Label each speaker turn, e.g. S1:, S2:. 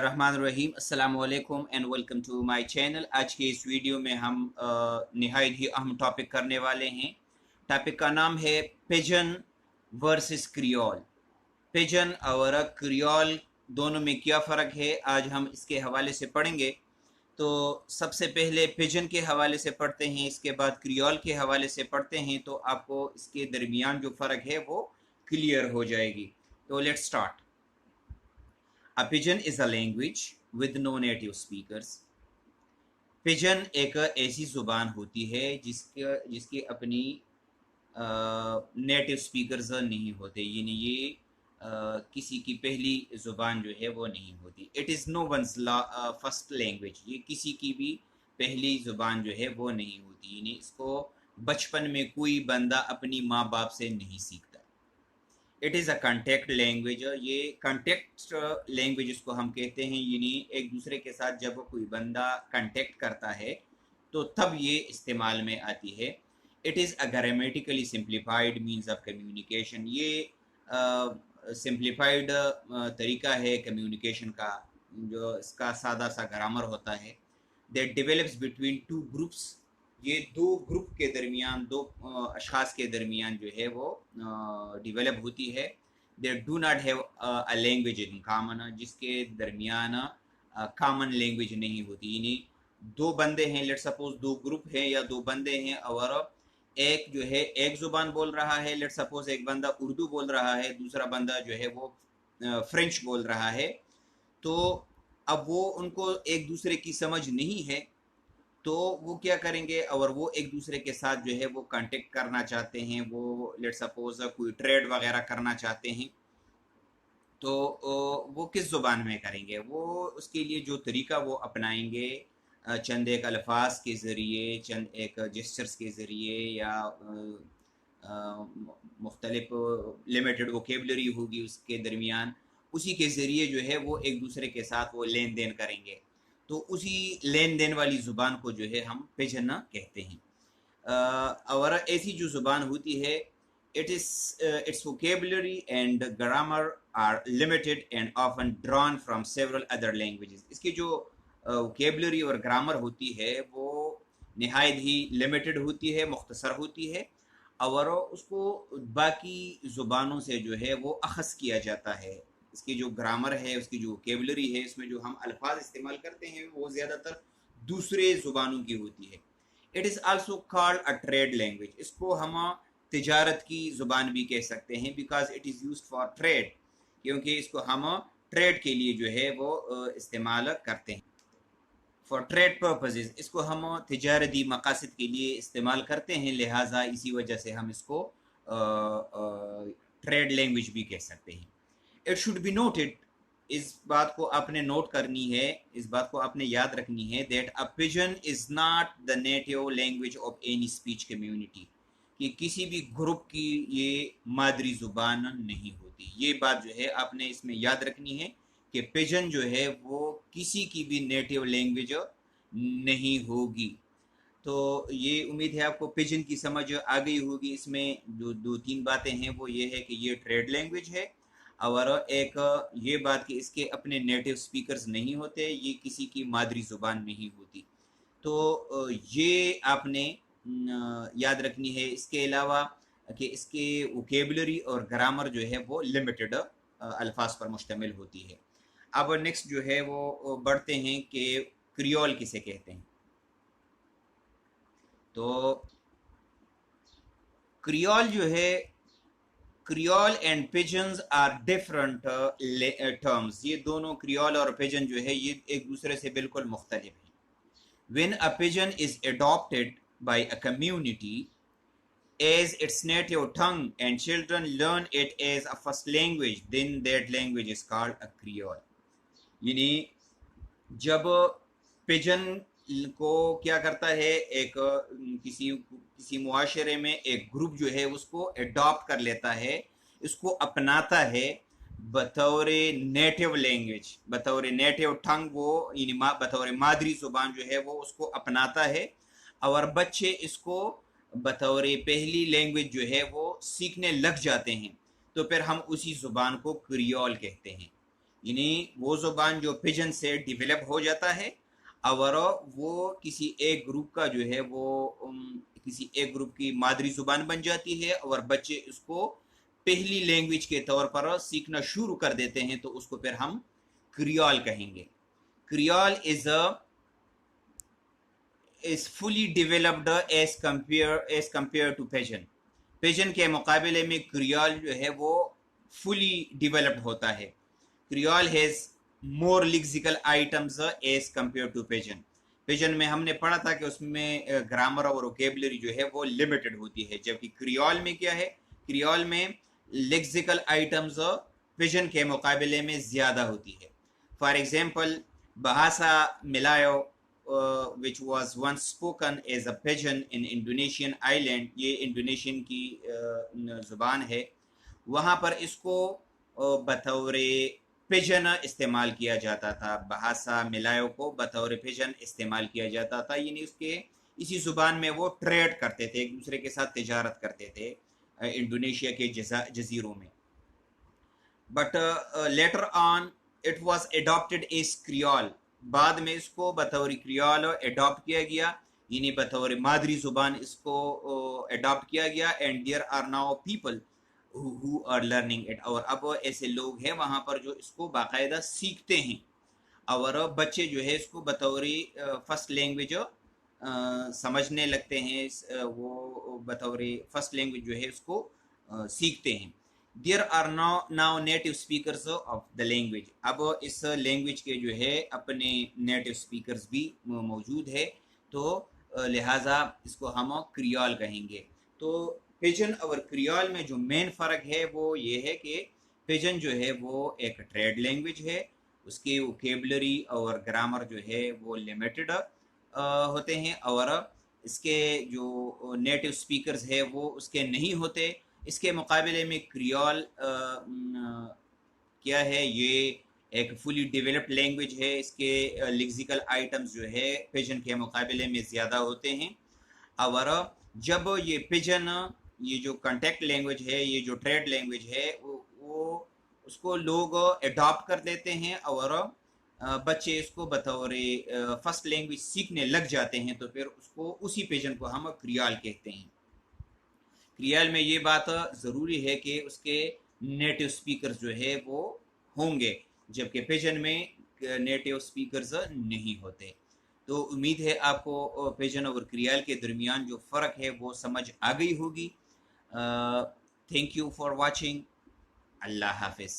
S1: बिस्मिल्लाहिर्रहमानिर्रहीम अस्सलामु अलैकुम and welcome to my channel. आज के इस वीडियो में हम नहायत ही अहम टॉपिक करने वाले हैं। टॉपिक का नाम है पिजन वर्सेस क्रियोल। पिजन और क्रियोल दोनों में क्या फ़र्क है, आज हम इसके हवाले से पढ़ेंगे। तो सबसे पहले पिजन के हवाले से पढ़ते हैं, इसके बाद क्रियोल के हवाले से पढ़ते हैं, तो आपको इसके दरमियान जो फ़र्क है वो क्लियर हो जाएगी। तो let's start. A pidgin is a language with no native speakers. Pigeon एक ऐसी ज़ुबान होती है जिसके अपनी नेटिव स्पीकर्स नहीं होते, यानी ये किसी की पहली ज़ुबान जो है वो नहीं होती। It is no one's first language, ये किसी की भी पहली ज़ुबान जो है वो नहीं होती, यानी इसको बचपन में कोई बंदा अपनी माँ बाप से नहीं सीखता। It is a contact language, ये कॉन्टेक्ट लैंग्वेज इसको हम कहते हैं, यानी एक दूसरे के साथ जब कोई बंदा कॉन्टेक्ट करता है तो तब ये इस्तेमाल में आती है। It is a grammatically simplified means of communication, ये सिंप्लीफाइड तरीका है कम्युनिकेशन का, जो इसका सादा सा ग्रामर होता है। That develops between two groups, ये दो ग्रुप के दरमियान, दो अशखास के दरमियान जो है वो डेवलप होती है। They do not have a language in common, जिसके दरमियान कॉमन लैंग्वेज नहीं होती, यानी दो बंदे हैं, लेट सपोज दो ग्रुप हैं या दो बंदे हैं और एक जो है एक ज़ुबान बोल रहा है, लेट सपोज एक बंदा उर्दू बोल रहा है, दूसरा बंदा जो है वो फ्रेंच बोल रहा है। तो अब वो उनको एक दूसरे की समझ नहीं है, तो वो क्या करेंगे, और वो एक दूसरे के साथ जो है वो कांटेक्ट करना चाहते हैं, वो लेट सपोज कोई ट्रेड वगैरह करना चाहते हैं, तो वो किस ज़ुबान में करेंगे, वो उसके लिए जो तरीका वो अपनाएंगे चंद एक अल्फाज के ज़रिए, चंद एक जेस्चर्स के ज़रिए, या मुख्तलिफ लिमिटेड वोकेबलरी होगी उसके दरमियान, उसी के ज़रिए जो है वो एक दूसरे के साथ वो लेन देन करेंगे। तो उसी लेन देन वाली ज़ुबान को जो है हम पिजन कहते हैं। और ऐसी जो ज़ुबान होती है, its vocabulary and grammar are limited and often drawn from several other languages. इसकी जो vocabulary और grammar होती है वो नहायत ही लिमिटेड होती है, मुख्तसर होती है, और उसको बाकी ज़ुबानों से जो है वो अखज़ किया जाता है। इसकी जो ग्रामर है, उसकी जो वोकेबलरी है, इसमें जो हम अल्फाज इस्तेमाल करते हैं वो ज़्यादातर दूसरे ज़ुबानों की होती है। It is also called a trade language, इसको हम तिजारत की ज़ुबान भी कह सकते हैं, because it is used for trade, क्योंकि इसको हम ट्रेड के लिए जो है वो इस्तेमाल करते हैं। फॉर ट्रेड पर्पजेज़, इसको हम तिजारती मकासद के लिए इस्तेमाल करते हैं, लिहाजा इसी वजह से हम इसको ट्रेड लैंग्वेज भी कह सकते हैं। इट शुड बी नोटेड, इस बात को आपने नोट करनी है, इस बात को आपने याद रखनी है, that a pigeon is not the native language of any speech community, कि किसी भी ग्रुप की ये मादरी ज़ुबान नहीं होती। ये बात जो है आपने इसमें याद रखनी है कि पिजन जो है वो किसी की भी नेटिव लैंग्वेज नहीं होगी। तो ये उम्मीद है आपको पिजन की समझ आ गई होगी। इसमें जो दो तीन बातें हैं वो ये है कि ये ट्रेड लैंग्वेज है, और एक ये बात कि इसके अपने नेटिव स्पीकर्स नहीं होते, ये किसी की मादरी ज़ुबान नहीं होती। तो ये आपने याद रखनी है। इसके अलावा कि इसके वोकेबलरी और ग्रामर जो है वो लिमिटेड अल्फाज पर मुश्तमिल होती है। अब नेक्स्ट जो है वो बढ़ते हैं कि क्रियोल किसे कहते हैं। तो क्रियोल जो है, creole and pidgins are different terms, ये दोनों क्रियोल और पिजन जो है ये एक दूसरे से बिल्कुल मुख्तलिफ हैं। When a pigeon is adopted by a community as its native tongue and children learn it as a first language, then that language is called a creole. यानी जब पिजन को क्या करता है, एक किसी मुआशरे में एक ग्रुप जो है उसको अडॉप्ट कर लेता है, इसको अपनाता है बतौर नेटिव लैंग्वेज, बतौर नेटिव टंग, वो बतौर मादरी ज़ुबान जो है वो उसको अपनाता है, और बच्चे इसको बतौर पहली लैंग्वेज जो है वो सीखने लग जाते हैं, तो फिर हम उसी ज़ुबान को क्रियोल कहते हैं। یعنی وہ زبان جو پیجن سے ڈیولپ ہو جاتا ہے اور وہ کسی ایک گروپ کا جو ہے وہ کسی ایک گروپ کی مادری زبان بن جاتی ہے اور بچے اس کو پہلی لینگویج کے طور پر سیکھنا شروع کر دیتے ہیں، تو اس کو پھر ہم کریول کہیں گے. کریول is fully developed as compared to Pigeon. Pigeon کے مقابلے میں کریول جو ہے وہ فلی ڈیولپڈ ہوتا ہے. Creole has more lexical items as compare to pidgin. Pidgin میں ہم نے پڑھا تھا کہ اس میں گرامر اور ووکیبلری جو ہے وہ لمیٹڈ ہوتی ہے، جبکہ کریول میں کیا ہے، کریول میں لیکسیکل آئٹمز پیجن کے مقابلے میں زیادہ ہوتی ہے. For example Bahasa Melayu which was once spoken as a pigeon in Indonesian island، یہ انڈونیشین کی زبان ہے، وہاں پر اس کو بطور پیجن استعمال کیا جاتا تھا. بہاسا ملایو کو بطور پیجن استعمال کیا جاتا تھا، یعنی اس کے اسی زبان میں وہ ٹریڈ کرتے تھے، ایک دوسرے کے ساتھ تجارت کرتے تھے انڈونیشیا کے جزیروں میں. But later on it was adapted as creole. بعد میں اس کو بطور کریول اڈاپٹ کیا گیا، یعنی بطور مادری زبان اس کو اڈاپٹ کیا گیا. And there are now people who are learning it، اور اب ایسے لوگ ہیں وہاں پر جو اس کو باقاعدہ سیکھتے ہیں، اور بچے جو ہے اس کو بطور فرسٹ لینگویج سمجھنے لگتے ہیں، وہ بطور فرسٹ لینگویج جو ہے اس کو سیکھتے ہیں. There are now native speakers of the language. اب اس لینگویج کے جو ہے اپنے نیٹو اسپیکرز بھی موجود ہے، تو لہٰذا اس کو ہم کریول کہیں گے. تو پیجن اور کریول میں جو مین فرق ہے وہ یہ ہے کہ پیجن جو ہے وہ ایک ٹریڈ لینگویج ہے، اس کی ووکیبلری اور گرامر جو ہے وہ لمیٹڈ ہوتے ہیں، اور اس کے جو نیٹو اسپیکرز ہے وہ اس کے نہیں ہوتے. اس کے مقابلے میں کریول کیا ہے، یہ ایک فلی ڈیولپڈ لینگویج ہے، اس کے لیکسیکل آئٹمز جو ہے پیجن کے مقابلے میں زیادہ ہوتے ہیں. اور جب یہ پیجن، یہ جو کنٹیکٹ لینگویج ہے، یہ جو ٹریڈ لینگویج ہے، وہ اس کو لوگ اڈاپٹ کر لیتے ہیں اور بچے اس کو بطور فرسٹ لینگویج سیکھنے لگ جاتے ہیں، تو پھر اس کو اسی پیجن کو ہم کریول کہتے ہیں. کریول میں یہ بات ضروری ہے کہ اس کے نیٹو اسپیکرز جو ہے وہ ہوں گے، جبکہ پیجن میں نیٹو اسپیکرز نہیں ہوتے. تو امید ہے آپ کو پیجن اور کریول کے درمیان جو فرق ہے وہ سمجھ آ گئی ہوگی. Thank you for watching. اللہ حافظ.